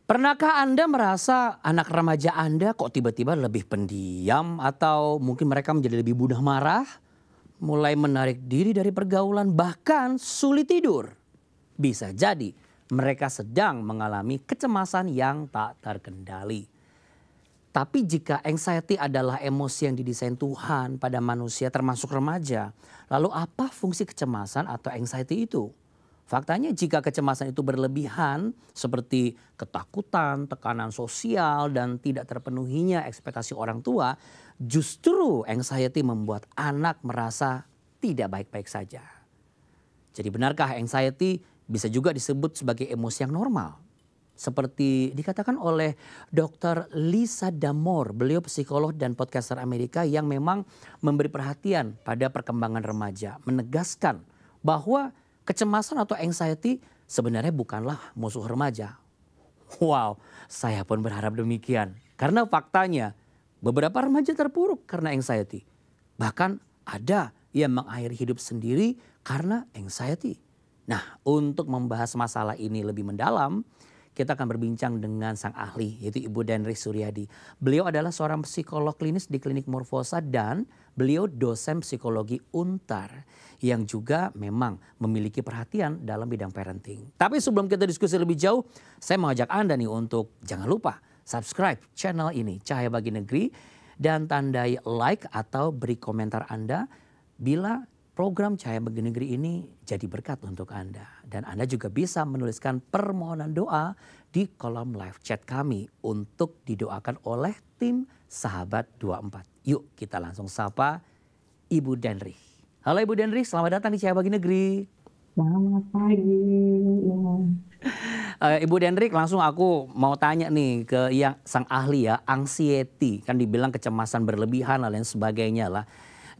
Pernahkah Anda merasa anak remaja Anda kok tiba-tiba lebih pendiam atau mungkin mereka menjadi lebih mudah marah, mulai menarik diri dari pergaulan, bahkan sulit tidur? Bisa jadi mereka sedang mengalami kecemasan yang tak terkendali. Tapi jika anxiety adalah emosi yang didesain Tuhan pada manusia termasuk remaja, lalu apa fungsi kecemasan atau anxiety itu? Faktanya jika kecemasan itu berlebihan seperti ketakutan, tekanan sosial dan tidak terpenuhinya ekspektasi orang tua, justru anxiety membuat anak merasa tidak baik-baik saja. Jadi benarkah anxiety bisa juga disebut sebagai emosi yang normal? Seperti dikatakan oleh Dr. Lisa Damour, beliau psikolog dan podcaster Amerika yang memang memberi perhatian pada perkembangan remaja, menegaskan bahwa kecemasan atau anxiety sebenarnya bukanlah musuh remaja. Wow, saya pun berharap demikian. Karena faktanya beberapa remaja terpuruk karena anxiety. Bahkan ada yang mengakhiri hidup sendiri karena anxiety. Nah, untuk membahas masalah ini lebih mendalam, kita akan berbincang dengan sang ahli, yaitu Ibu Denri Suryadi. Beliau adalah seorang psikolog klinis di Klinik Morfosa dan beliau dosen psikologi Untar yang juga memang memiliki perhatian dalam bidang parenting. Tapi sebelum kita diskusi lebih jauh, saya mengajak Anda nih untuk jangan lupa subscribe channel ini Cahaya Bagi Negeri dan tandai like atau beri komentar Anda bila program Cahaya Bagi Negeri ini jadi berkat untuk Anda. Dan Anda juga bisa menuliskan permohonan doa di kolom live chat kami untuk didoakan oleh tim Sahabat 24. Yuk kita langsung sapa Ibu Denri. Halo Ibu Denri, selamat datang di Cahaya Bagi Negeri. Selamat pagi. Ibu Denri, langsung aku mau tanya nih ke yang sang ahli ya, anxiety. Kan dibilang kecemasan berlebihan dan lain sebagainya lah.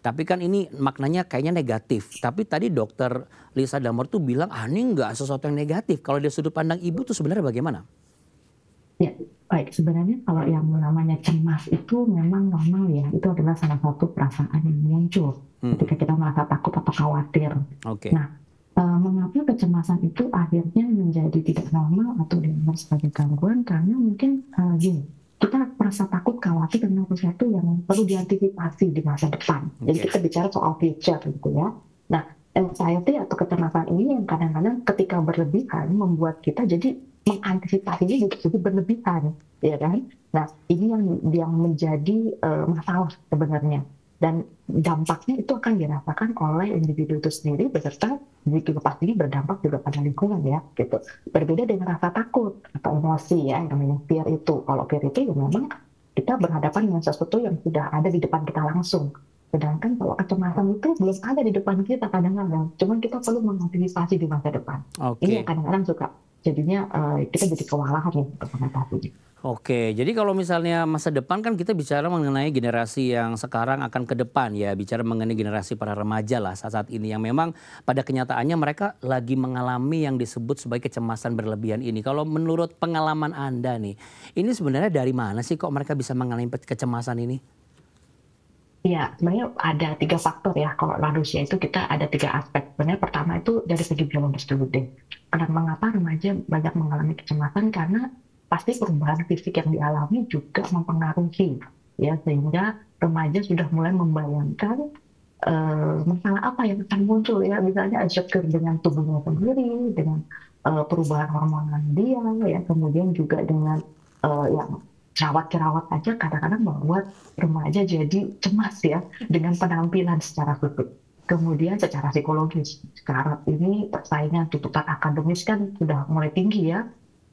Tapi kan ini maknanya kayaknya negatif. Tapi tadi dokter Lisa Damour tuh bilang, ini enggak sesuatu yang negatif. Kalau dari sudut pandang ibu tuh sebenarnya bagaimana? Ya, baik. Sebenarnya kalau yang namanya cemas itu memang normal ya. Itu adalah salah satu perasaan yang muncul ketika kita merasa takut atau khawatir. Oke. Nah, mengapa kecemasan itu akhirnya menjadi tidak normal atau dianggap sebagai gangguan? Karena mungkin gini, kita merasa takut khawatir tentang sesuatu yang perlu diantisipasi di masa depan. Jadi kita bicara soal future gitu ya. Nah, anxiety atau kecemasan ini yang kadang-kadang ketika berlebihan membuat kita jadi mengantisipasinya juga jadi berlebihan, ya kan? Nah, ini yang menjadi masalah sebenarnya. Dan dampaknya itu akan dirasakan oleh individu itu sendiri beserta juga pasti berdampak juga pada lingkungan ya gitu. Berbeda dengan rasa takut atau emosi ya yang namanya fear itu. Kalau fear itu ya memang kita berhadapan dengan sesuatu yang sudah ada di depan kita langsung. Sedangkan kalau kecemasan itu belum ada di depan kita kadang-kadang. Cuman kita perlu mengantisipasi di masa depan. Ini yang kadang-kadang suka jadinya kita jadi kewalahan ya untuk mengatasinya. Oke, jadi kalau misalnya masa depan kan kita bicara mengenai generasi yang sekarang akan ke depan ya. Bicara mengenai generasi para remaja lah saat ini yang memang pada kenyataannya mereka lagi mengalami yang disebut sebagai kecemasan berlebihan ini. Kalau menurut pengalaman Anda nih, ini sebenarnya dari mana sih kok mereka bisa mengalami kecemasan ini? Ya, sebenarnya ada 3 faktor ya. Kalau manusia itu kita ada 3 aspek. Sebenarnya pertama itu dari segi biologis dulu deh. Karena mengapa remaja banyak mengalami kecemasan? Karena pasti perubahan fisik yang dialami juga mempengaruhi. Ya, sehingga remaja sudah mulai membayangkan masalah apa yang akan muncul ya. Misalnya insecure dengan tubuhnya sendiri, dengan perubahan hormonal dia, ya, kemudian juga dengan yang jerawat-jerawat aja kadang-kadang membuat remaja jadi cemas ya dengan penampilan secara fisik. Kemudian secara psikologis, sekarang ini persaingan tuntutan akademis kan sudah mulai tinggi ya.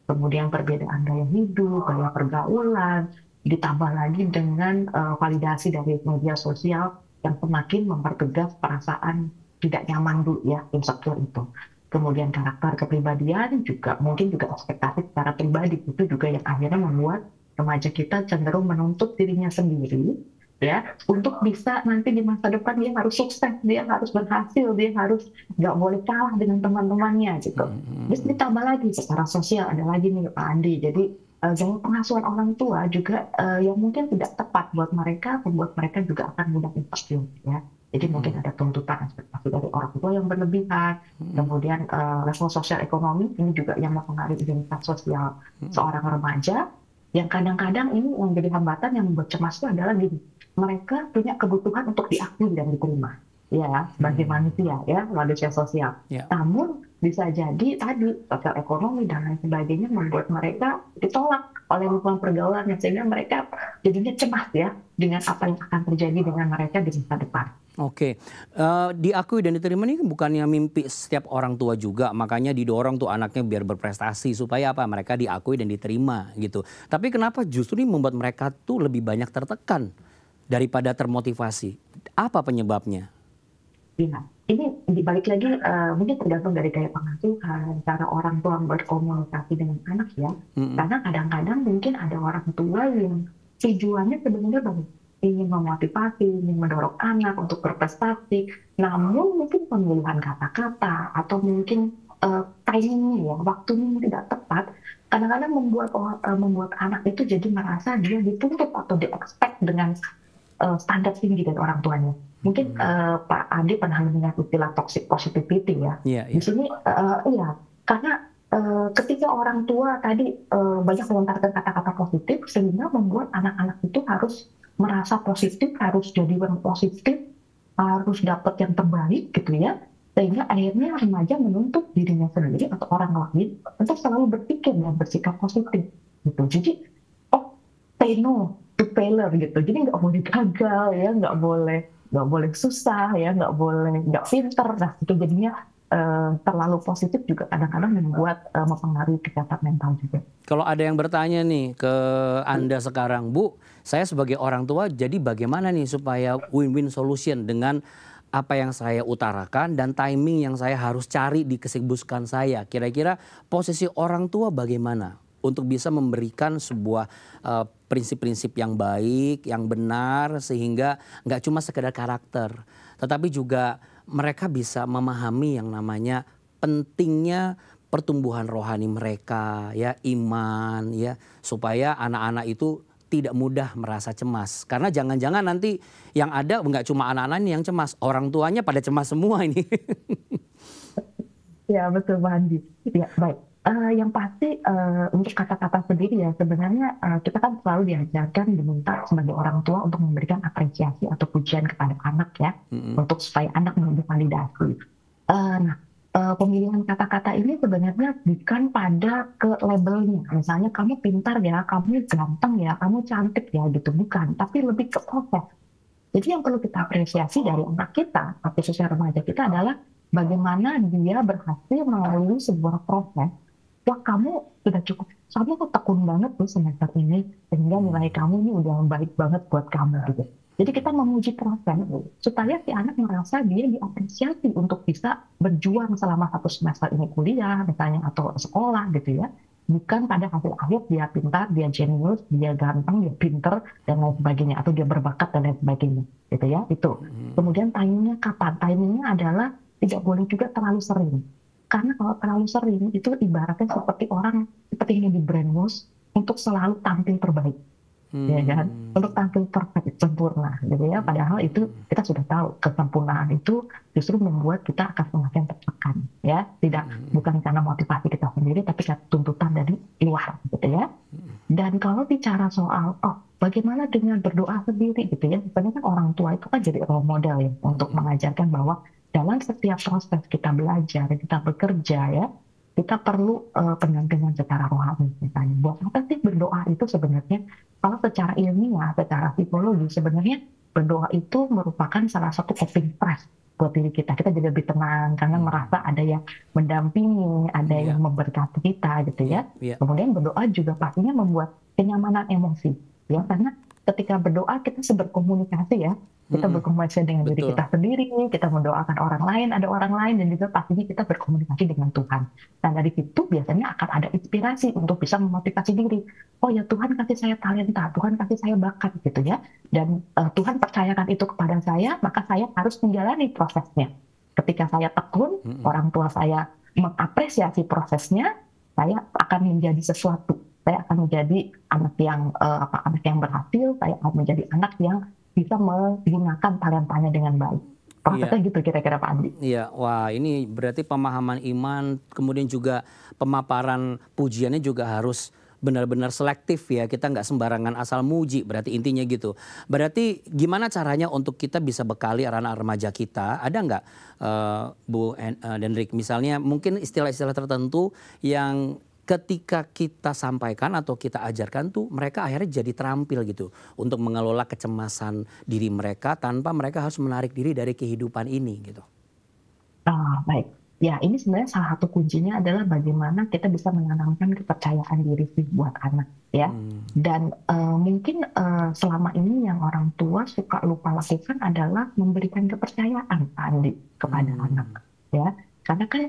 Kemudian perbedaan gaya hidup, gaya pergaulan, ditambah lagi dengan validasi dari media sosial yang semakin mempertegas perasaan tidak nyaman dulu ya, insecure itu. Kemudian karakter kepribadian juga mungkin juga ekspektasi secara pribadi itu juga yang akhirnya membuat remaja kita cenderung menuntut dirinya sendiri ya untuk bisa nanti di masa depan dia harus sukses, dia harus berhasil, dia harus nggak boleh kalah dengan teman-temannya gitu. Terus ditambah lagi secara sosial ada lagi nih Pak Andi, jadi gaya pengasuhan orang tua juga yang mungkin tidak tepat buat mereka, membuat mereka juga akan mudah insecure ya. Jadi mungkin ada tuntutan ekspektasi dari orang tua yang berlebihan, kemudian level sosial ekonomi ini juga yang mempengaruhi identitas sosial seorang remaja. Yang kadang-kadang ini yang jadi hambatan yang membuat cemas itu adalah gini, mereka punya kebutuhan untuk diakui dan diterima, ya, sebagai manusia, ya, manusia sosial. Ya. Namun bisa jadi tadi sosial ekonomi dan lain sebagainya membuat mereka ditolak oleh lingkungan pergaulan, sehingga mereka jadinya cemas ya dengan apa yang akan terjadi dengan mereka di masa depan. Oke, diakui dan diterima ini bukannya mimpi setiap orang tua juga, makanya didorong tuh anaknya biar berprestasi supaya apa, mereka diakui dan diterima gitu. Tapi kenapa justru ini membuat mereka tuh lebih banyak tertekan daripada termotivasi? Apa penyebabnya? Ya, ini dibalik lagi mungkin tergantung dari gaya pengasuhan, cara orang tua berkomunikasi dengan anak ya. Karena kadang-kadang mungkin ada orang tua yang tujuannya sebenarnya bagus, ingin memotivasi, ingin mendorong anak untuk berprestasi, namun mungkin pemilihan kata-kata atau mungkin timingnya ya, waktunya yang tidak tepat, kadang-kadang membuat anak itu jadi merasa dia dituntut atau di-expect dengan standar tinggi dari orang tuanya. Mungkin Pak Andi pernah mendengar istilah toxic positivity ya. Di sini iya, karena ketika orang tua tadi banyak melontarkan kata-kata positif, sehingga membuat anak-anak itu harus merasa positif, harus jadi orang positif, harus dapat yang terbaik gitu ya. Sehingga akhirnya remaja menuntut dirinya sendiri atau orang lain untuk selalu berpikir dan bersikap positif gitu. Jadi, say no to failure gitu. Jadi nggak boleh gagal ya, nggak boleh susah ya, nggak pinter. Nah itu jadinya terlalu positif juga kadang-kadang membuat mempengaruhi kesehatan mental juga. Kalau ada yang bertanya nih ke Anda sekarang, Bu, saya sebagai orang tua jadi bagaimana nih supaya win-win solution dengan apa yang saya utarakan dan timing yang saya harus cari di kesibukan saya. Kira-kira posisi orang tua bagaimana untuk bisa memberikan sebuah prinsip-prinsip yang baik, yang benar, sehingga nggak cuma sekedar karakter, tetapi juga mereka bisa memahami yang namanya pentingnya pertumbuhan rohani mereka, ya, iman, ya, supaya anak-anak itu tidak mudah merasa cemas. Karena jangan-jangan nanti yang ada nggak cuma anak-anak ini yang cemas, orang tuanya pada cemas semua ini. Ya betul Pak Andi. Ya baik. Yang pasti untuk kata-kata sendiri ya sebenarnya kita kan selalu diajarkan diminta sebagai orang tua untuk memberikan apresiasi atau pujian kepada anak ya, untuk supaya anak menunjukkan validasi. Nah, pemilihan kata-kata ini sebenarnya bukan pada ke labelnya, misalnya kamu pintar ya, kamu ganteng ya, kamu cantik ya gitu, bukan, tapi lebih ke proses. Jadi yang perlu kita apresiasi dari anak kita, khususnya remaja kita adalah bagaimana dia berhasil melalui sebuah proses. Wah kamu sudah cukup, kamu tuh tekun banget tuh semester ini, sehingga nilai kamu ini udah baik banget buat kamu gitu. Jadi kita memuji proses supaya si anak merasa dia diapresiasi untuk bisa berjuang selama 1 semester ini kuliah misalnya atau sekolah gitu ya. Bukan pada hasil akhir dia pintar, dia jenius, dia ganteng, dia pinter dan lain sebagainya, atau dia berbakat dan lain sebagainya gitu ya. Itu. Kemudian timingnya kapan? Timingnya adalah tidak boleh juga terlalu sering. Karena kalau terlalu sering itu ibaratnya seperti orang seperti ini di brainwash untuk selalu tampil terbaik, ya kan? Untuk tampil perfect, sempurna, gitu ya. Padahal itu kita sudah tahu kesempurnaan itu justru membuat kita akan semakin tertekan, ya. Bukan karena motivasi kita sendiri, tapi karena tuntutan dari luar, gitu ya. Dan kalau bicara soal bagaimana dengan berdoa sendiri, gitu ya. Sebenarnya kan orang tua itu kan jadi role model ya untuk mengajarkan bahwa dalam setiap proses kita belajar, kita bekerja ya, kita perlu pendampingan secara rohani misalnya. Buat apa sih berdoa itu sebenarnya? Kalau secara ilmiah, secara psikologi sebenarnya berdoa itu merupakan salah satu coping stress buat diri kita. Kita jadi lebih tenang karena merasa ada yang mendampingi, ada yang memberkati kita gitu ya. Kemudian berdoa juga pastinya membuat kenyamanan emosi ya, karena ketika berdoa kita berkomunikasi ya. Kita berkomunikasi dengan diri kita sendiri, kita mendoakan orang lain, ada orang lain, dan juga pastinya kita berkomunikasi dengan Tuhan. Nah dari situ biasanya akan ada inspirasi untuk bisa memotivasi diri. Oh ya Tuhan kasih saya talenta, Tuhan kasih saya bakat gitu ya. Dan Tuhan percayakan itu kepada saya, maka saya harus menjalani prosesnya. Ketika saya tekun, orang tua saya mengapresiasi prosesnya, saya akan menjadi sesuatu. Saya akan menjadi anak yang berhasil, saya akan menjadi anak yang bisa menggunakan talentanya dengan baik. Iya. Prosesnya gitu kira-kira Pak Andi. Iya, wah ini berarti pemahaman iman, kemudian juga pemaparan pujiannya juga harus benar-benar selektif ya. Kita nggak sembarangan asal muji, berarti intinya gitu. Berarti gimana caranya untuk kita bisa bekali anak-anak remaja kita? Ada nggak Dendrik, misalnya mungkin istilah-istilah tertentu yang ketika kita sampaikan atau kita ajarkan tuh mereka akhirnya jadi terampil gitu untuk mengelola kecemasan diri mereka tanpa mereka harus menarik diri dari kehidupan ini gitu. Baik. Ya, ini sebenarnya salah satu kuncinya adalah bagaimana kita bisa menanamkan kepercayaan diri sih buat anak, ya. Dan mungkin selama ini yang orang tua suka lupa lakukan adalah memberikan kepercayaan Pak Andi kepada anak, ya. Karena kan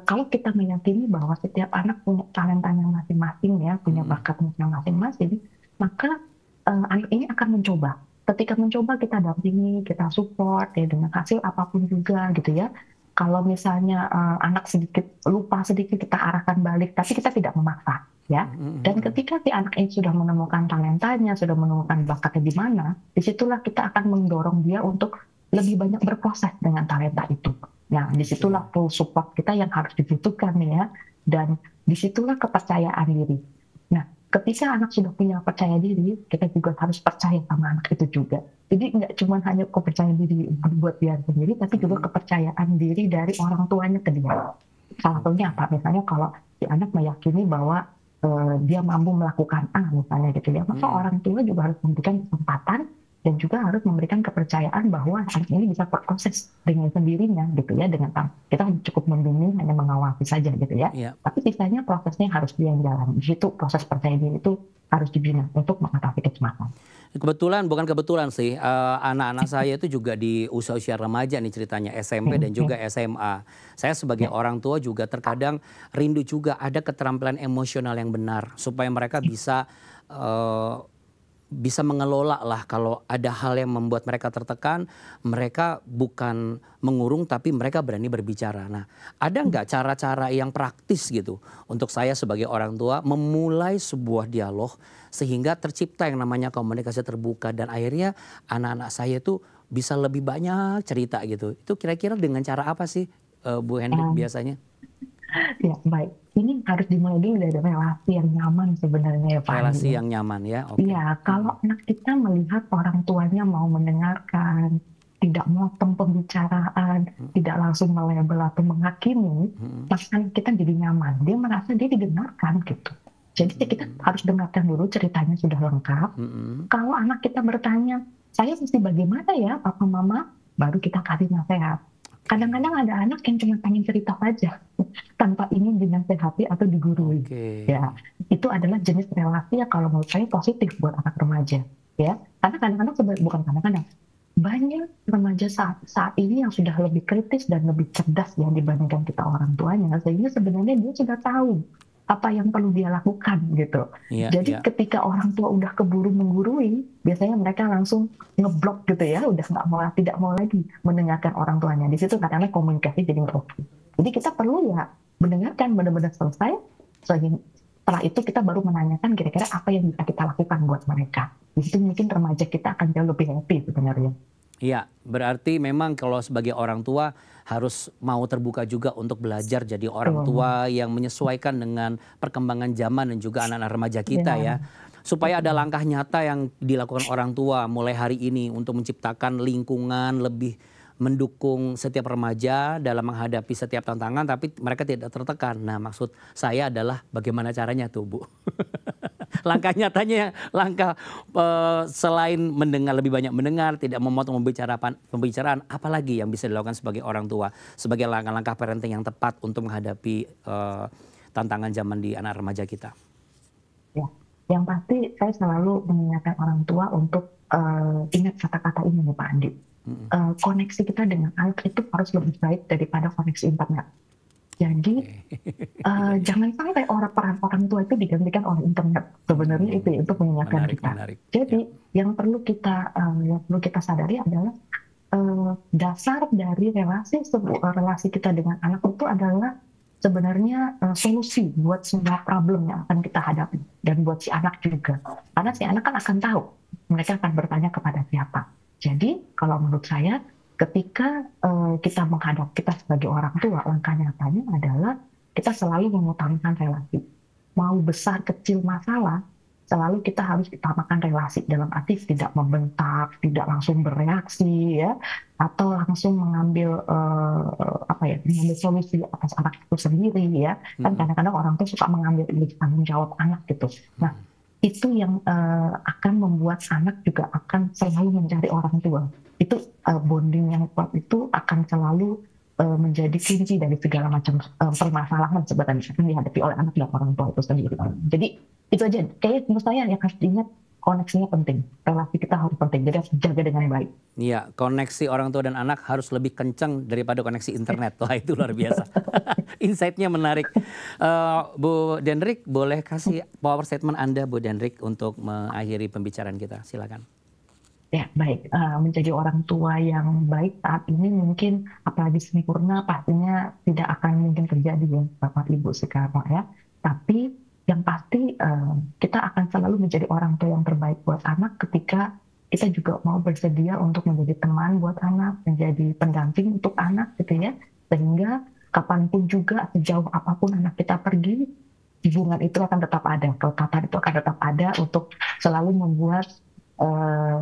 kalau kita meyakini bahwa setiap anak punya talentanya masing-masing ya, punya bakatnya masing-masing, maka anak ini akan mencoba. Ketika mencoba kita dampingi, kita support ya dengan hasil apapun juga gitu ya. Kalau misalnya anak sedikit lupa sedikit kita arahkan balik, tapi kita tidak memaksa, ya. Dan ketika si anak ini sudah menemukan talentanya, sudah menemukan bakatnya di mana, disitulah kita akan mendorong dia untuk lebih banyak berproses dengan talenta itu. Nah, disitulah full support kita yang harus dibutuhkan ya, dan disitulah kepercayaan diri. Nah, ketika anak sudah punya percaya diri, kita juga harus percaya sama anak itu juga. Jadi nggak cuma hanya kepercayaan diri buat dia sendiri, tapi juga kepercayaan diri dari orang tuanya ke dia. Salah satunya apa? Misalnya kalau si anak meyakini bahwa dia mampu melakukan A misalnya gitu ya, maka orang tua juga harus memberikan kesempatan dan juga harus memberikan kepercayaan bahwa anak ini bisa berproses dengan sendirinya gitu ya, dengan kita cukup membimbing, hanya mengawasi saja gitu ya. Tapi sisanya prosesnya harus dia yang jalan. Di situ proses percaya diri itu harus dibina untuk mengatasi kecemasan. Kebetulan, bukan kebetulan sih, anak-anak saya itu juga di usia-usia remaja nih ceritanya, SMP dan juga SMA. Saya sebagai orang tua juga terkadang rindu juga ada keterampilan emosional yang benar supaya mereka bisa mengelola lah kalau ada hal yang membuat mereka tertekan, mereka bukan mengurung tapi mereka berani berbicara. Nah, ada nggak cara-cara yang praktis gitu untuk saya sebagai orang tua memulai sebuah dialog sehingga tercipta yang namanya komunikasi terbuka dan akhirnya anak-anak saya itu bisa lebih banyak cerita gitu. Itu kira-kira dengan cara apa sih Bu Hendrik biasanya? Ya, baik. Ini harus dimulai dulu dari relasi yang nyaman sebenarnya ya Pak. Relasi yang nyaman ya, oke. Iya, kalau anak kita melihat orang tuanya mau mendengarkan, tidak motong pembicaraan, tidak langsung melabel atau menghakimi, maka kita jadi nyaman. Dia merasa dia didengarkan gitu. Jadi kita harus dengarkan dulu ceritanya sudah lengkap. Kalau anak kita bertanya, saya mesti bagaimana ya Papa Mama, baru kita kasih nasihat. Kadang-kadang ada anak yang cuma pengen cerita saja tanpa ingin dinasehati atau digurui. Ya, itu adalah jenis relasi yang kalau menurut saya positif buat anak remaja. Ya, karena kadang-kadang bukan kadang-kadang banyak remaja saat ini yang sudah lebih kritis dan lebih cerdas ya dibandingkan kita orang tuanya, sehingga sebenarnya dia sudah tahu apa yang perlu dia lakukan gitu. Jadi ketika orang tua udah keburu menggurui, biasanya mereka langsung ngeblok gitu ya, udah tidak mau lagi mendengarkan orang tuanya. Di situ kadang-kadang komunikasi jadi ngeblok. Jadi kita perlu ya mendengarkan benar-benar selesai, setelah itu kita baru menanyakan kira-kira apa yang bisa kita lakukan buat mereka. Di situ mungkin remaja kita akan jauh lebih happy sebenarnya. Iya, berarti memang kalau sebagai orang tua harus mau terbuka juga untuk belajar jadi orang tua yang menyesuaikan dengan perkembangan zaman dan juga anak-anak remaja kita ya. Supaya ada langkah nyata yang dilakukan orang tua mulai hari ini untuk menciptakan lingkungan lebih mendukung setiap remaja dalam menghadapi setiap tantangan tapi mereka tidak tertekan. Nah, maksud saya adalah bagaimana caranya tuh, Bu? Langkah nyatanya, langkah selain mendengar, lebih banyak mendengar, tidak memotong pembicaraan, apalagi yang bisa dilakukan sebagai orang tua, sebagai langkah-langkah parenting yang tepat untuk menghadapi tantangan zaman di anak remaja kita? Ya, yang pasti saya selalu mengingatkan orang tua untuk ingat kata-kata ini nih Pak Andi. Koneksi kita dengan anak itu harus lebih baik daripada koneksi internet. Jadi jangan sampai peran orang tua itu digantikan oleh internet. Sebenarnya itu untuk mengingatkan kita. Jadi yang perlu kita sadari adalah dasar dari relasi kita dengan anak itu adalah sebenarnya solusi buat semua problem yang akan kita hadapi dan buat si anak juga. Karena si anak kan akan tahu mereka akan bertanya kepada siapa. Jadi kalau menurut saya ketika kita menghadap kita sebagai orang tua, langkah nyatanya adalah kita selalu mengutamakan relasi. Mau besar kecil masalah, selalu kita harus utamakan relasi, dalam arti tidak membentak, tidak langsung bereaksi ya, atau langsung mengambil mengambil solusi atas anak itu sendiri ya. Kan kadang-kadang orang tuh suka mengambil tanggung jawab anak gitu. Nah, itu yang akan membuat anak juga akan selalu mencari orang tua. Itu bonding yang kuat itu akan selalu menjadi kunci dari segala macam permasalahan sebenarnya yang dihadapi oleh anak dan orang tua itu sendiri. Jadi itu aja, kayak menurut saya yang harus diingat, koneksinya penting, relasi kita harus penting, jadi harus jaga dengan baik. Iya, koneksi orang tua dan anak harus lebih kencang daripada koneksi internet. Wah, itu luar biasa. Insight-nya menarik. Bu Dendrik, boleh kasih power statement Anda, Bu Dendrik, untuk mengakhiri pembicaraan kita. Silakan. Ya, baik. Menjadi orang tua yang baik saat ini mungkin, apalagi sempurna, pastinya tidak akan mungkin terjadi ya, Bapak Ibu sekarang ya. Tapi yang pasti kita akan selalu menjadi orang tua yang terbaik buat anak ketika kita juga mau bersedia untuk menjadi teman buat anak, menjadi pendamping untuk anak gitu ya. Sehingga kapanpun juga, sejauh apapun anak kita pergi, hubungan itu akan tetap ada, kelekatan itu akan tetap ada untuk selalu membuat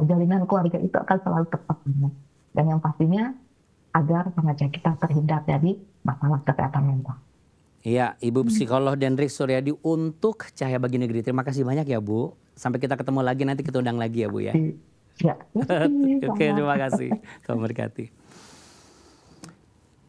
jalinan keluarga itu akan selalu tetap ada. Dan yang pastinya agar remaja kita terhindar dari masalah kesehatan mental. Iya, Ibu Psikolog Dendrik Suryadi untuk Cahaya Bagi Negeri. Terima kasih banyak ya, Bu. Sampai kita ketemu lagi, nanti kita undang lagi ya, Bu ya. Ya. Oke, terima kasih. Tuhan berkati.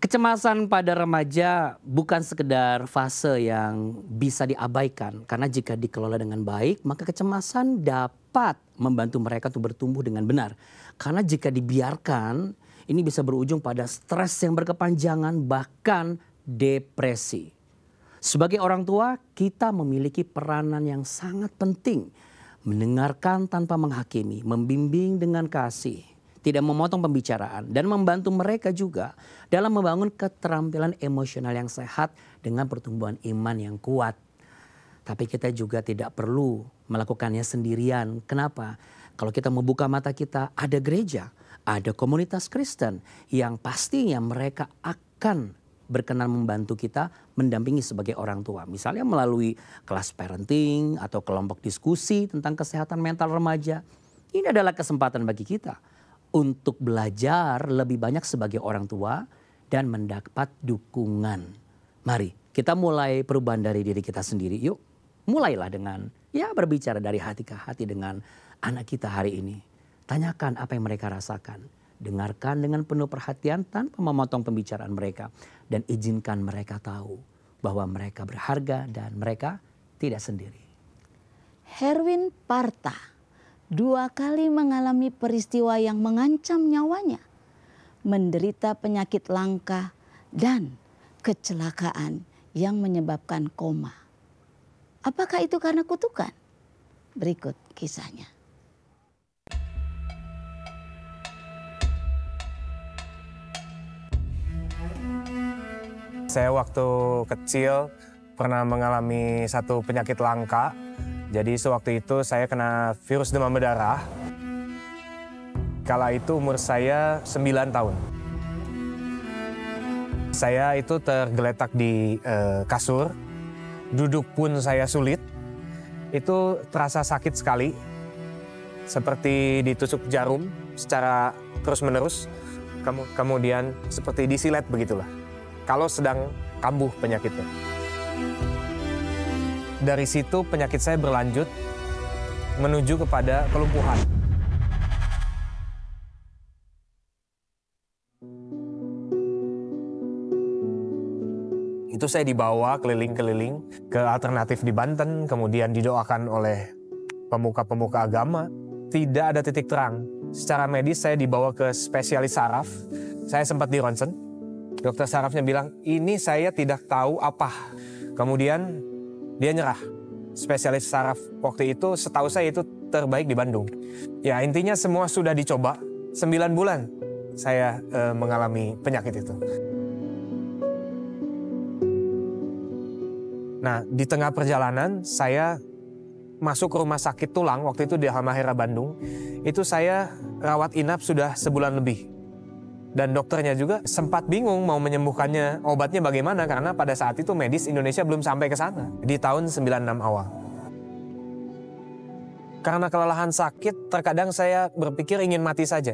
Kecemasan pada remaja bukan sekedar fase yang bisa diabaikan. Karena jika dikelola dengan baik, maka kecemasan dapat membantu mereka untuk bertumbuh dengan benar. Karena jika dibiarkan, ini bisa berujung pada stres yang berkepanjangan, bahkan depresi. Sebagai orang tua, kita memiliki peranan yang sangat penting. Mendengarkan tanpa menghakimi, membimbing dengan kasih, tidak memotong pembicaraan, dan membantu mereka juga dalam membangun keterampilan emosional yang sehat dengan pertumbuhan iman yang kuat. Tapi kita juga tidak perlu melakukannya sendirian. Kenapa? Kalau kita membuka mata kita, ada gereja, ada komunitas Kristen yang pastinya mereka akan berkenan membantu kita mendampingi sebagai orang tua. Misalnya melalui kelas parenting atau kelompok diskusi tentang kesehatan mental remaja. Ini adalah kesempatan bagi kita untuk belajar lebih banyak sebagai orang tua dan mendapat dukungan. Mari kita mulai perubahan dari diri kita sendiri. Yuk, mulailah dengan berbicara dari hati ke hati dengan anak kita hari ini. Tanyakan apa yang mereka rasakan. Dengarkan dengan penuh perhatian tanpa memotong pembicaraan mereka. Dan izinkan mereka tahu bahwa mereka berharga dan mereka tidak sendiri. Herwin Parta 2 kali mengalami peristiwa yang mengancam nyawanya. Menderita penyakit langka dan kecelakaan yang menyebabkan koma. Apakah itu karena kutukan? Berikut kisahnya. Saya waktu kecil pernah mengalami satu penyakit langka. Jadi sewaktu itu saya kena virus demam berdarah. Kala itu umur saya 9 tahun. Saya itu tergeletak di kasur. Duduk pun saya sulit. Itu terasa sakit sekali. Seperti ditusuk jarum secara terus-menerus. Kemudian seperti disilet begitulah. Kalau sedang kambuh penyakitnya. Dari situ penyakit saya berlanjut menuju kepada kelumpuhan. Itu saya dibawa keliling-keliling ke alternatif di Banten, kemudian didoakan oleh pemuka-pemuka agama. Tidak ada titik terang. Secara medis saya dibawa ke spesialis saraf. Saya sempat di ronsen. Dokter sarafnya bilang, ini saya tidak tahu apa. Kemudian dia nyerah. Spesialis saraf waktu itu setahu saya itu terbaik di Bandung. Ya intinya semua sudah dicoba. 9 bulan saya mengalami penyakit itu. Nah di tengah perjalanan saya masuk ke rumah sakit tulang waktu itu di Halmahera Bandung. Itu saya rawat inap sudah sebulan lebih. Dan dokternya juga sempat bingung mau menyembuhkannya, obatnya bagaimana, karena pada saat itu medis Indonesia belum sampai ke sana, di tahun 96 awal. Karena kelelahan sakit, terkadang saya berpikir ingin mati saja.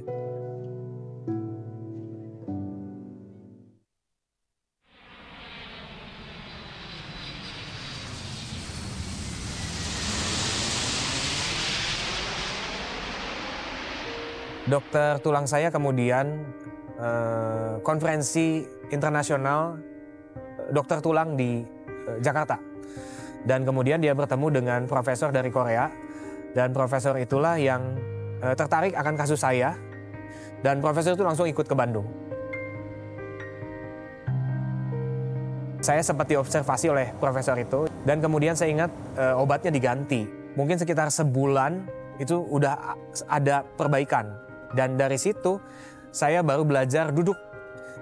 Dokter tulang saya kemudian konferensi internasional dokter tulang di Jakarta. Dan kemudian dia bertemu dengan profesor dari Korea. Dan profesor itulah yang tertarik akan kasus saya. Dan profesor itu langsung ikut ke Bandung. Saya sempat diobservasi oleh profesor itu. Dan kemudian saya ingat obatnya diganti. Mungkin sekitar sebulan itu udah ada perbaikan. Dan dari situ saya baru belajar duduk.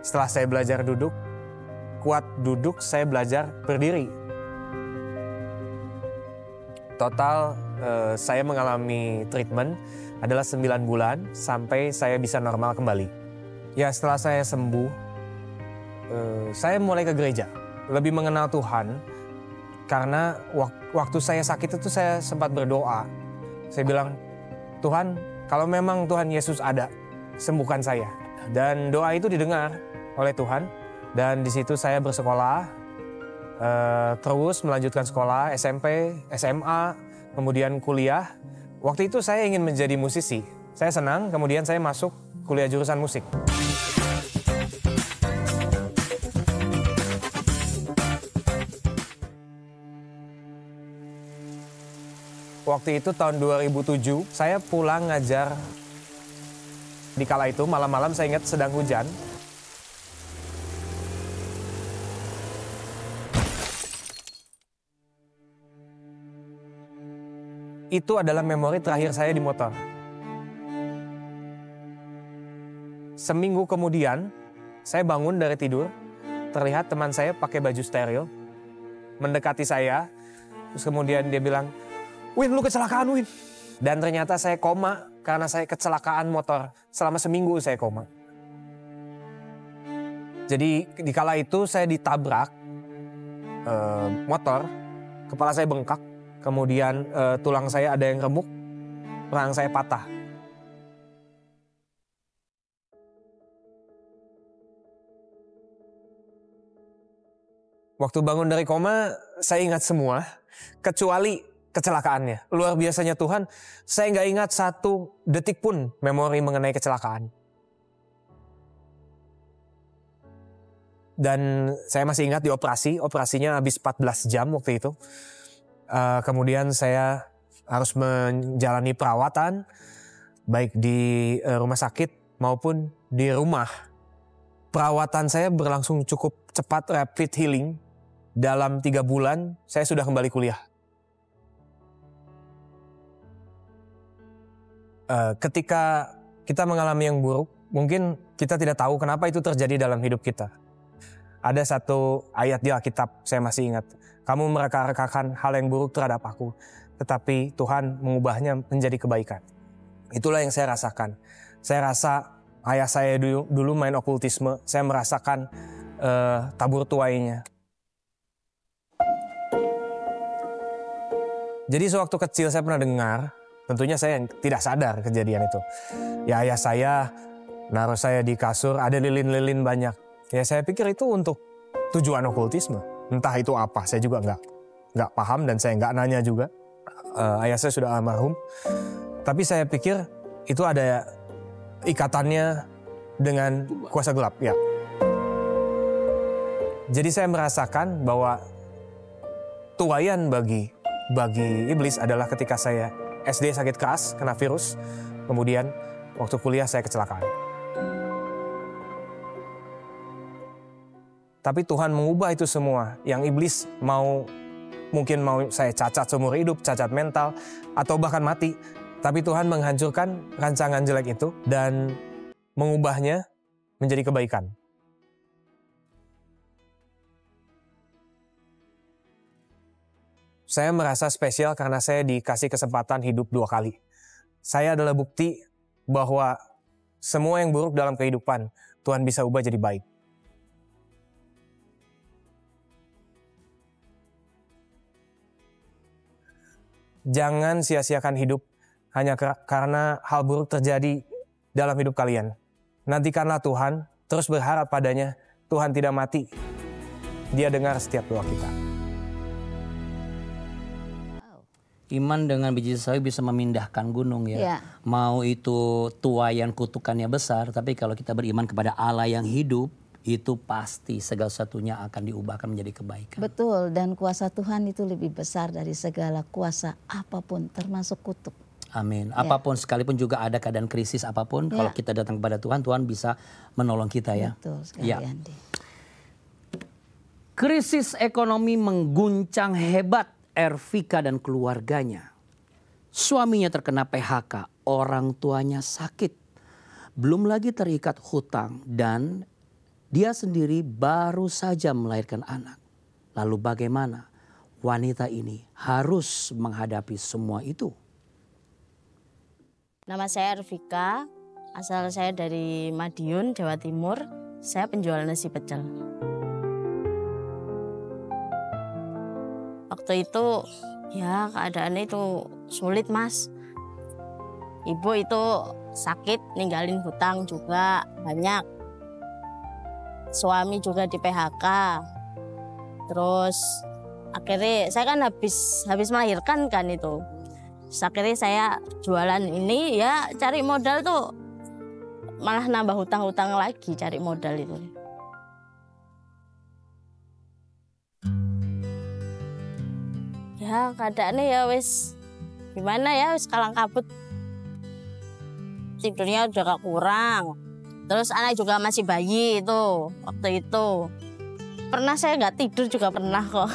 Setelah saya belajar duduk, kuat duduk, saya belajar berdiri. Total saya mengalami treatment adalah 9 bulan sampai saya bisa normal kembali. Ya, setelah saya sembuh, saya mulai ke gereja. Lebih mengenal Tuhan karena waktu saya sakit itu saya sempat berdoa. Saya bilang, Tuhan, kalau memang Tuhan Yesus ada, sembuhkan saya. Dan doa itu didengar oleh Tuhan. Dan di situ saya bersekolah, terus melanjutkan sekolah, SMP, SMA, kemudian kuliah. Waktu itu saya ingin menjadi musisi. Saya senang, kemudian saya masuk kuliah jurusan musik. Waktu itu tahun 2007, saya pulang ngajar. Di kala itu, malam-malam saya ingat sedang hujan. Itu adalah memori terakhir saya di motor. Seminggu kemudian, saya bangun dari tidur, terlihat teman saya pakai baju steril, mendekati saya, terus kemudian dia bilang, Win, lu kecelakaan, Win. Dan ternyata saya koma karena saya kecelakaan motor. Selama seminggu saya koma. Jadi di kala itu saya ditabrak motor, kepala saya bengkak, kemudian tulang saya ada yang remuk, rahang saya patah. Waktu bangun dari koma, saya ingat semua, kecuali kecelakaannya. Luar biasanya Tuhan, saya nggak ingat satu detik pun memori mengenai kecelakaan. Dan saya masih ingat di operasinya habis 14 jam waktu itu. Kemudian saya harus menjalani perawatan, baik di rumah sakit maupun di rumah. Perawatan saya berlangsung cukup cepat, rapid healing. Dalam 3 bulan saya sudah kembali kuliah. Ketika kita mengalami yang buruk, mungkin kita tidak tahu kenapa itu terjadi dalam hidup kita. Ada satu ayat di Alkitab, saya masih ingat. Kamu mereka-rekakan hal yang buruk terhadap aku, tetapi Tuhan mengubahnya menjadi kebaikan. Itulah yang saya rasakan. Saya rasa ayah saya dulu main okultisme, saya merasakan tabur tuainya. Jadi sewaktu kecil saya pernah dengar, tentunya saya tidak sadar kejadian itu. Ya ayah saya naruh saya di kasur, ada lilin-lilin banyak. Ya saya pikir itu untuk tujuan okultisme. Entah itu apa, saya juga nggak paham dan saya nggak nanya juga. Ayah saya sudah almarhum. Tapi saya pikir itu ada ikatannya dengan kuasa gelap. Ya. Jadi saya merasakan bahwa tuaian bagi iblis adalah ketika saya SD sakit keras, kena virus. Kemudian waktu kuliah saya kecelakaan. Tapi Tuhan mengubah itu semua. Yang iblis mungkin mau saya cacat seumur hidup, cacat mental, atau bahkan mati. Tapi Tuhan menghancurkan rancangan jelek itu dan mengubahnya menjadi kebaikan. Saya merasa spesial karena saya dikasih kesempatan hidup 2 kali. Saya adalah bukti bahwa semua yang buruk dalam kehidupan, Tuhan bisa ubah jadi baik. Jangan sia-siakan hidup hanya karena hal buruk terjadi dalam hidup kalian. Nantikanlah Tuhan, terus berharap padanya. Tuhan tidak mati. Dia dengar setiap doa kita. Iman dengan biji sawi bisa memindahkan gunung ya. Ya. Mau itu tuayan kutukannya besar, tapi kalau kita beriman kepada Allah yang hidup, itu pasti segala sesuatunya akan diubahkan menjadi kebaikan. Betul, dan kuasa Tuhan itu lebih besar dari segala kuasa apapun, termasuk kutuk. Amin. Apapun sekalipun juga ada keadaan krisis apapun, kalau kita datang kepada Tuhan, Tuhan bisa menolong kita ya. Betul sekali, Andi. Krisis ekonomi mengguncang hebat Ervika dan keluarganya. Suaminya terkena PHK, orang tuanya sakit. Belum lagi terikat hutang dan dia sendiri baru saja melahirkan anak. Lalu bagaimana wanita ini harus menghadapi semua itu? Nama saya Ervika, asal saya dari Madiun, Jawa Timur. Saya penjual nasi pecel. Waktu itu ya keadaannya itu sulit, Mas. Ibu itu sakit, ninggalin hutang juga banyak. Suami juga di PHK. Terus akhirnya saya kan habis melahirkan kan itu. Terus akhirnya saya jualan ini ya cari modal tuh malah nambah hutang-hutang lagi cari modal itu. Ya keadaannya ya wis gimana ya wis kalang kabut. Tidurnya udah gak kurang. Terus anak juga masih bayi itu waktu itu. Pernah saya nggak tidur juga pernah kok.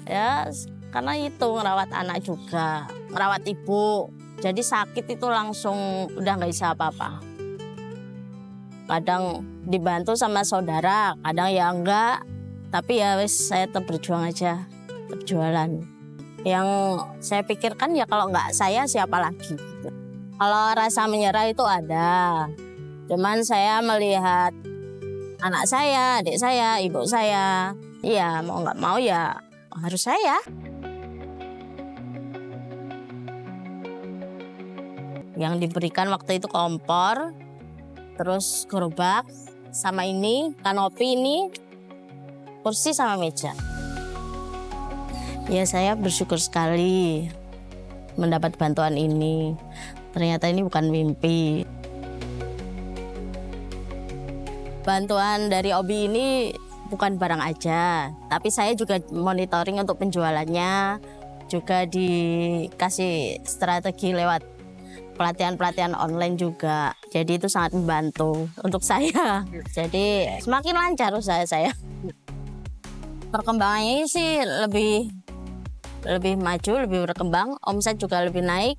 Ya karena itu ngerawat anak juga, ngerawat ibu. Jadi sakit itu langsung udah nggak bisa apa-apa. Kadang dibantu sama saudara, kadang ya enggak. Tapi ya wis saya tetap berjuang aja, tetap jualan. Yang saya pikirkan ya kalau nggak saya siapa lagi. Gitu. Kalau rasa menyerah itu ada. Cuman saya melihat anak saya, adik saya, ibu saya. Iya mau nggak mau ya harus saya. Yang diberikan waktu itu kompor, terus gerobak, sama ini, kanopi ini, kursi sama meja. Ya saya bersyukur sekali mendapat bantuan ini. Ternyata ini bukan mimpi. Bantuan dari Obi ini bukan barang aja, tapi saya juga monitoring untuk penjualannya, juga dikasih strategi lewat pelatihan-pelatihan online juga. Jadi itu sangat membantu untuk saya. Jadi semakin lancar usaha saya. Perkembangannya sih lebih maju, lebih berkembang, omset juga lebih naik.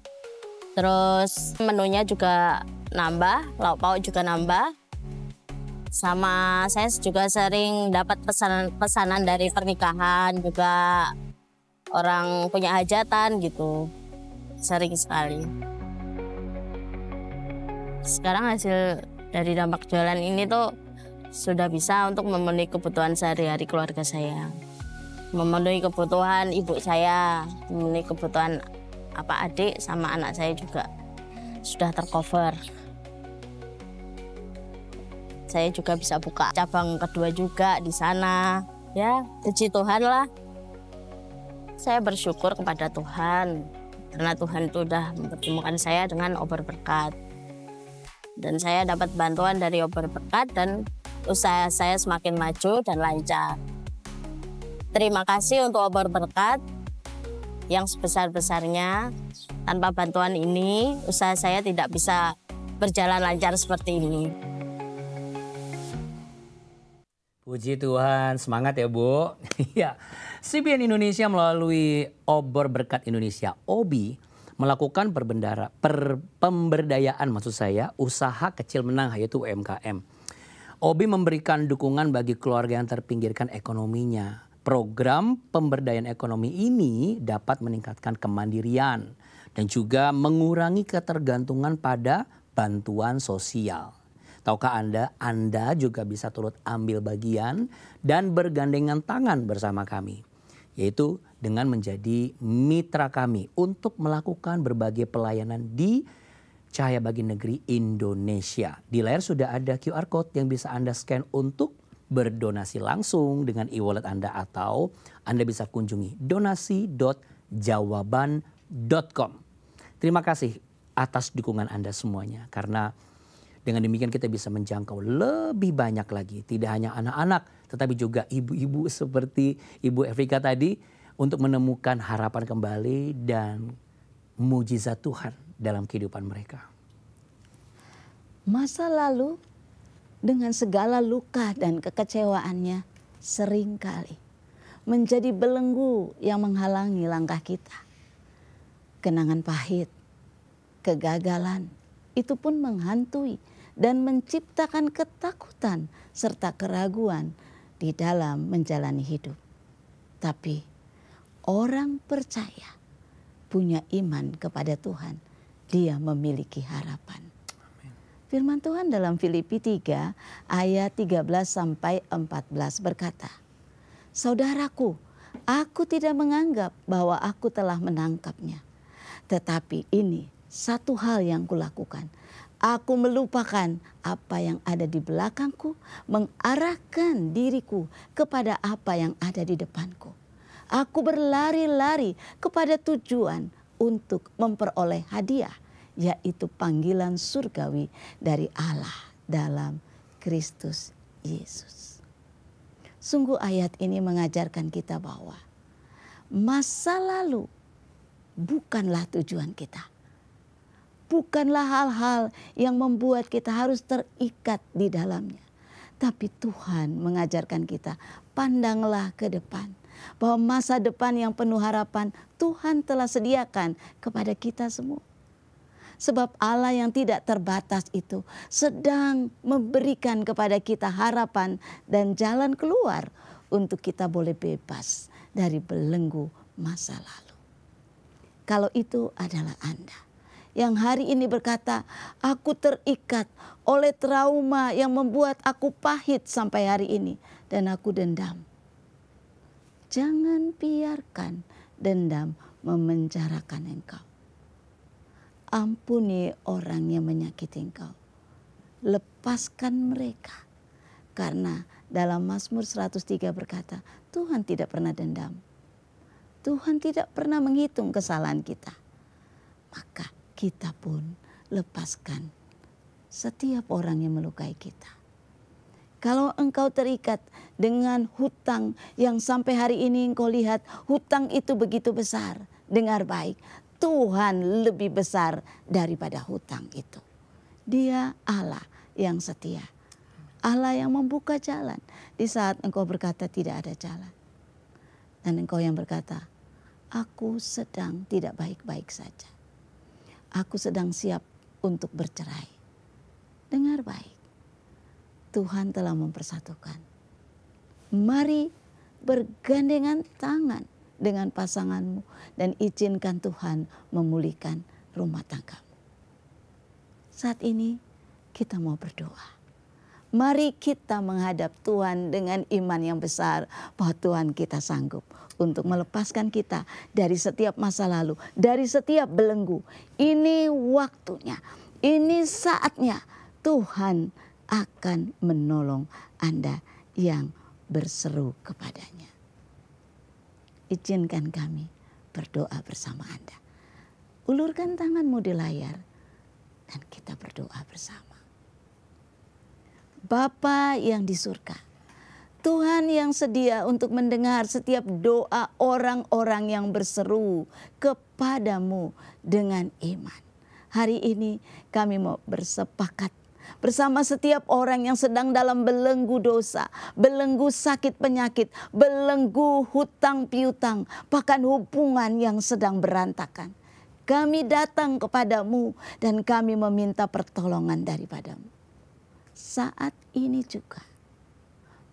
Terus menunya juga nambah, lauk pauk juga nambah. Sama saya juga sering dapat pesanan dari pernikahan, juga orang punya hajatan gitu. Sering sekali. Sekarang hasil dari dampak jualan ini tuh sudah bisa untuk memenuhi kebutuhan sehari-hari keluarga saya. Memenuhi kebutuhan ibu saya, memenuhi kebutuhan adik sama anak saya juga sudah tercover. Saya juga bisa buka cabang kedua juga di sana. Ya, puji Tuhan lah. Saya bersyukur kepada Tuhan karena Tuhan itu sudah mempertemukan saya dengan Obor Berkat. Dan saya dapat bantuan dari Obor Berkat dan usaha saya semakin maju dan lancar. Terima kasih untuk Obor Berkat yang sebesar-besarnya. Tanpa bantuan ini, usaha saya tidak bisa berjalan lancar seperti ini. Puji Tuhan, semangat ya Bu. Ya, CBN Indonesia melalui Obor Berkat Indonesia, OBI, melakukan pemberdayaan usaha kecil menengah yaitu UMKM. OBI memberikan dukungan bagi keluarga yang terpinggirkan ekonominya. Program pemberdayaan ekonomi ini dapat meningkatkan kemandirian dan juga mengurangi ketergantungan pada bantuan sosial. Tahukah Anda juga bisa turut ambil bagian dan bergandengan tangan bersama kami. Yaitu dengan menjadi mitra kami untuk melakukan berbagai pelayanan di Cahaya Bagi Negeri Indonesia. Di layar sudah ada QR Code yang bisa Anda scan untuk berdonasi langsung dengan e-wallet Anda, atau Anda bisa kunjungi donasi.jawaban.com. Terima kasih atas dukungan Anda semuanya, karena dengan demikian kita bisa menjangkau lebih banyak lagi. Tidak hanya anak-anak, tetapi juga ibu-ibu seperti Ibu Afrika tadi, untuk menemukan harapan kembali dan mujizat Tuhan dalam kehidupan mereka. Masa lalu dengan segala luka dan kekecewaannya seringkali menjadi belenggu yang menghalangi langkah kita. Kenangan pahit, kegagalan, itu pun menghantui dan menciptakan ketakutan serta keraguan di dalam menjalani hidup. Tapi orang percaya, punya iman kepada Tuhan, dia memiliki harapan. Firman Tuhan dalam Filipi 3 ayat 13 sampai 14 berkata, "Saudaraku, aku tidak menganggap bahwa aku telah menangkapnya. Tetapi ini satu hal yang kulakukan. Aku melupakan apa yang ada di belakangku, mengarahkan diriku kepada apa yang ada di depanku. Aku berlari-lari kepada tujuan untuk memperoleh hadiah, yaitu panggilan surgawi dari Allah dalam Kristus Yesus." Sungguh ayat ini mengajarkan kita bahwa masa lalu bukanlah tujuan kita. Bukanlah hal-hal yang membuat kita harus terikat di dalamnya. Tapi Tuhan mengajarkan kita, pandanglah ke depan. Bahwa masa depan yang penuh harapan Tuhan telah sediakan kepada kita semua. Sebab Allah yang tidak terbatas itu sedang memberikan kepada kita harapan dan jalan keluar untuk kita boleh bebas dari belenggu masa lalu. Kalau itu adalah Anda yang hari ini berkata, aku terikat oleh trauma yang membuat aku pahit sampai hari ini dan aku dendam. Jangan biarkan dendam memenjarakan engkau. Ampuni orang yang menyakiti engkau. Lepaskan mereka. Karena dalam Mazmur 103 berkata, Tuhan tidak pernah dendam. Tuhan tidak pernah menghitung kesalahan kita. Maka kita pun lepaskan setiap orang yang melukai kita. Kalau engkau terikat dengan hutang yang sampai hari ini engkau lihat hutang itu begitu besar, dengar baik, Tuhan lebih besar daripada hutang itu. Dia Allah yang setia, Allah yang membuka jalan di saat engkau berkata tidak ada jalan. Dan engkau yang berkata, aku sedang tidak baik-baik saja. Aku sedang siap untuk bercerai. Dengar baik, Tuhan telah mempersatukan. Mari bergandengan tangan dengan pasanganmu dan izinkan Tuhan memulihkan rumah tanggamu. Saat ini kita mau berdoa. Mari kita menghadap Tuhan dengan iman yang besar bahwa Tuhan kita sanggup untuk melepaskan kita dari setiap masa lalu, dari setiap belenggu. Ini waktunya, ini saatnya Tuhan akan menolong Anda yang berseru kepadanya. Izinkan kami berdoa bersama Anda. Ulurkan tanganmu di layar dan kita berdoa bersama. Bapa yang di surga, Tuhan yang sedia untuk mendengar setiap doa orang-orang yang berseru kepadamu dengan iman. Hari ini kami mau bersepakat bersama setiap orang yang sedang dalam belenggu dosa, belenggu sakit penyakit, belenggu hutang piutang, bahkan hubungan yang sedang berantakan. Kami datang kepadamu dan kami meminta pertolongan daripadamu. Saat ini juga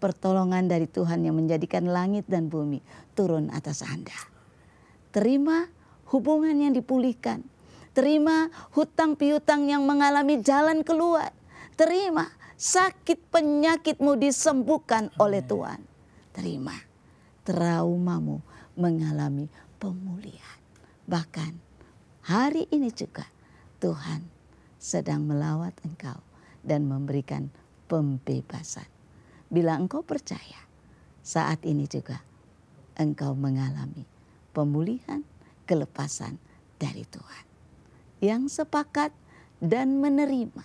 pertolongan dari Tuhan yang menjadikan langit dan bumi turun atas Anda. Terima hubungan yang dipulihkan. Terima hutang piutang yang mengalami jalan keluar. Terima sakit penyakitmu disembuhkan oleh Tuhan. Terima, traumamu mengalami pemulihan. Bahkan hari ini juga Tuhan sedang melawat engkau dan memberikan pembebasan. Bila engkau percaya, saat ini juga engkau mengalami pemulihan, kelepasan dari Tuhan. Yang sepakat dan menerima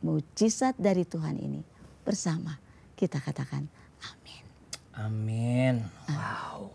mujizat dari Tuhan ini bersama, kita katakan amin. Amin. Wow.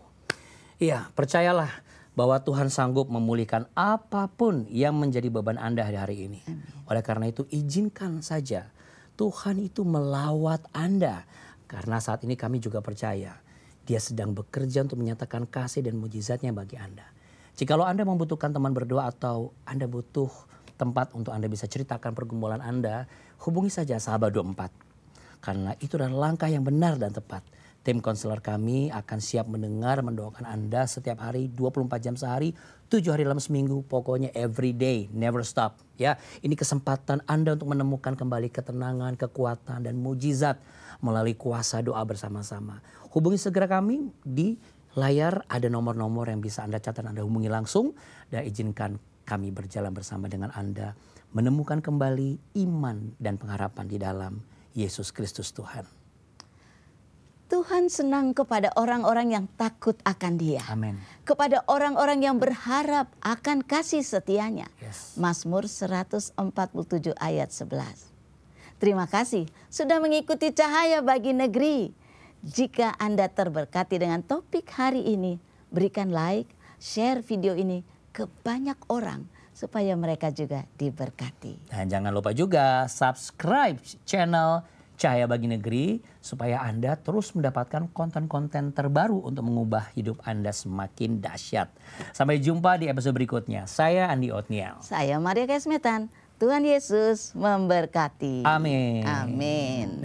Iya, percayalah bahwa Tuhan sanggup memulihkan apapun yang menjadi beban Anda hari-hari ini. Amin. Oleh karena itu izinkan saja Tuhan itu melawat Anda. Karena saat ini kami juga percaya Dia sedang bekerja untuk menyatakan kasih dan mujizatnya bagi Anda. Jikalau Anda membutuhkan teman berdoa atau Anda butuh tempat untuk Anda bisa ceritakan pergumulan Anda, hubungi saja Sahabat 24. Karena itu adalah langkah yang benar dan tepat. Tim konselor kami akan siap mendengar, mendoakan Anda setiap hari, 24 jam sehari, 7 hari dalam seminggu, pokoknya every day, never stop. Ya, ini kesempatan Anda untuk menemukan kembali ketenangan, kekuatan, dan mujizat melalui kuasa doa bersama-sama. Hubungi segera kami, di layar ada nomor-nomor yang bisa Anda catat, Anda hubungi langsung, dan izinkan kami berjalan bersama dengan Anda, menemukan kembali iman dan pengharapan di dalam Yesus Kristus Tuhan. Tuhan senang kepada orang-orang yang takut akan Dia. Amin. Kepada orang-orang yang berharap akan kasih setianya. Yes. Mazmur 147 ayat 11. Terima kasih sudah mengikuti Cahaya Bagi Negeri. Jika Anda terberkati dengan topik hari ini, berikan like, share video ini ke banyak orang supaya mereka juga diberkati. Dan jangan lupa juga subscribe channel Cahaya Bagi Negeri supaya Anda terus mendapatkan konten-konten terbaru untuk mengubah hidup Anda semakin dahsyat. Sampai jumpa di episode berikutnya. Saya Andi Otniel. Saya Maria Kesmetan. Tuhan Yesus memberkati. Amin. Amin.